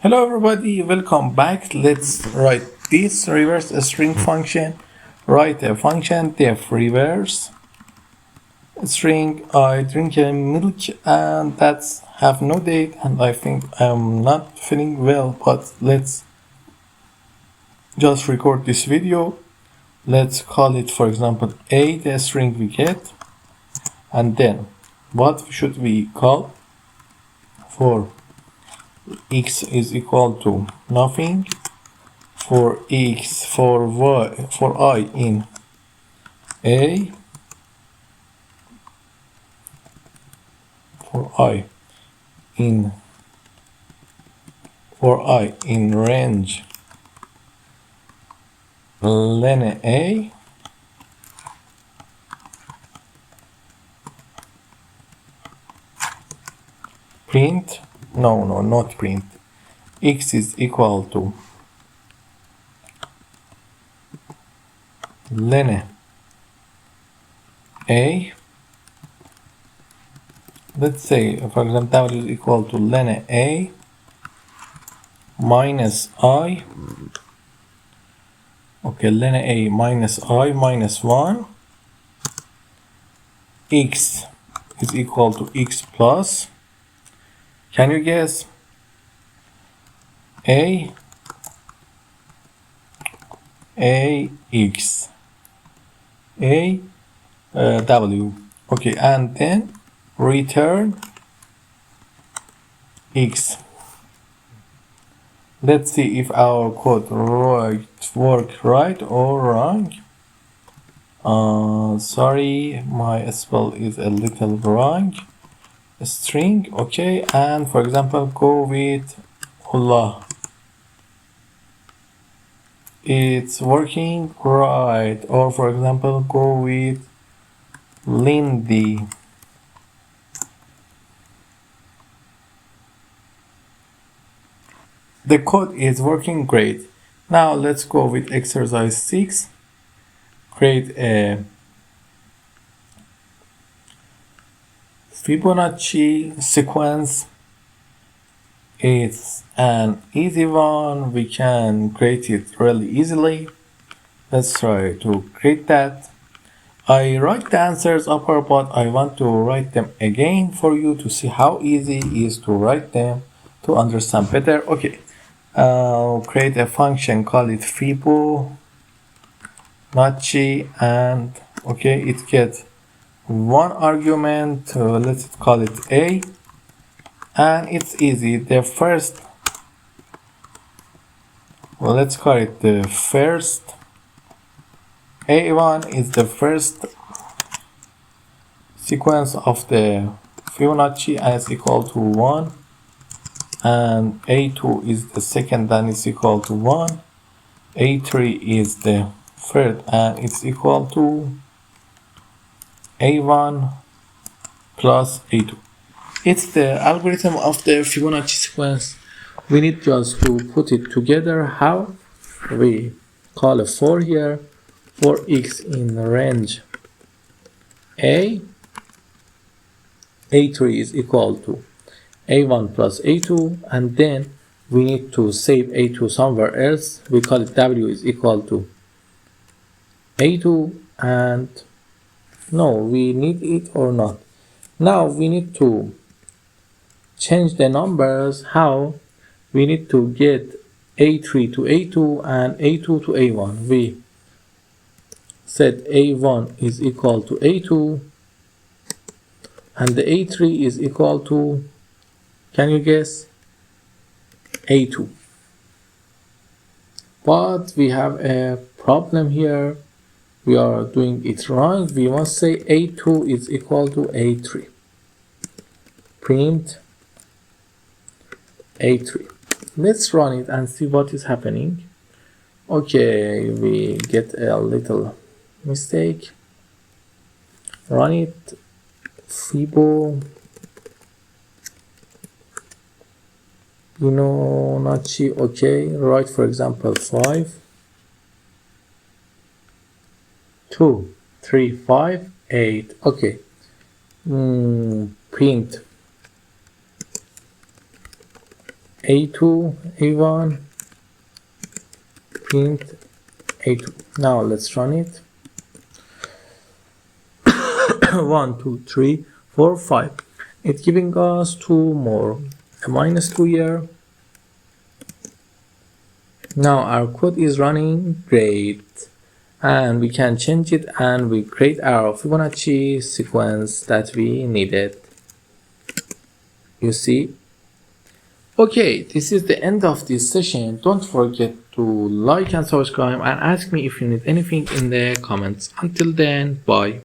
Hello everybody, welcome back. Let's write this reverse string function. Write a function def reverse string. I drink a milk and that's have no date, and I think I'm not feeling well, but let's just record this video. Let's call it, for example, a, the string we get, and then what should we call for x is equal to nothing, for x, for y, for I in a, for I in range len a, print, no, not print, x is equal to len a. Let's say, for example, w is equal to len a minus I. Okay, len a minus I minus 1. X is equal to x plus, can you guess, a x a w. Okay, and then return x. Let's see if our code work right or wrong. Sorry, my spell is a little wrong. String, okay, and for example, go with Allah. It's working right. Or for example, go with Lindy. The code is working great. Now let's go with exercise 6. Create a Fibonacci sequence. It's an easy one. We can create it really easily. Let's try to create that. I write the answers up here, but I want to write them again for you to see how easy it is to write them, to understand better. Okay, I'll create a function, call it Fibonacci, and okay, it gets one argument, let's call it a, and it's easy. The first, well, let's call it the first. A1 is the first sequence of the Fibonacci and it's equal to 1, and A2 is the second and it's equal to 1, A3 is the third and it's equal to A1 plus A2. It's the algorithm of the Fibonacci sequence. We need just to put it together. How? We call a for here, for x in range a, A3 is equal to A1 plus A2, and then we need to save A2 somewhere else. We call it W is equal to A2, and no, we need it or not. Now we need to change the numbers. How? We need to get A3 to A2 and A2 to A1. We set A1 is equal to A2 and the A3 is equal to, can you guess, A2. But we have a problem here. We are doing it wrong. We must say A2 is equal to A3. Print A3. Let's run it and see what is happening. Okay, we get a little mistake. Run it. Fibonacci, okay, write for example 5, 2, 3, 5, 8, okay. Print A2, A1, print A2. Now let's run it. 1, 2, 3, 4, 5. It's giving us 2 more. A -2 here. Now our code is running great. And we can change it and we create our Fibonacci sequence that we needed. You see? Okay, this is the end of this session. Don't forget to like and subscribe and ask me if you need anything in the comments. Until then, bye.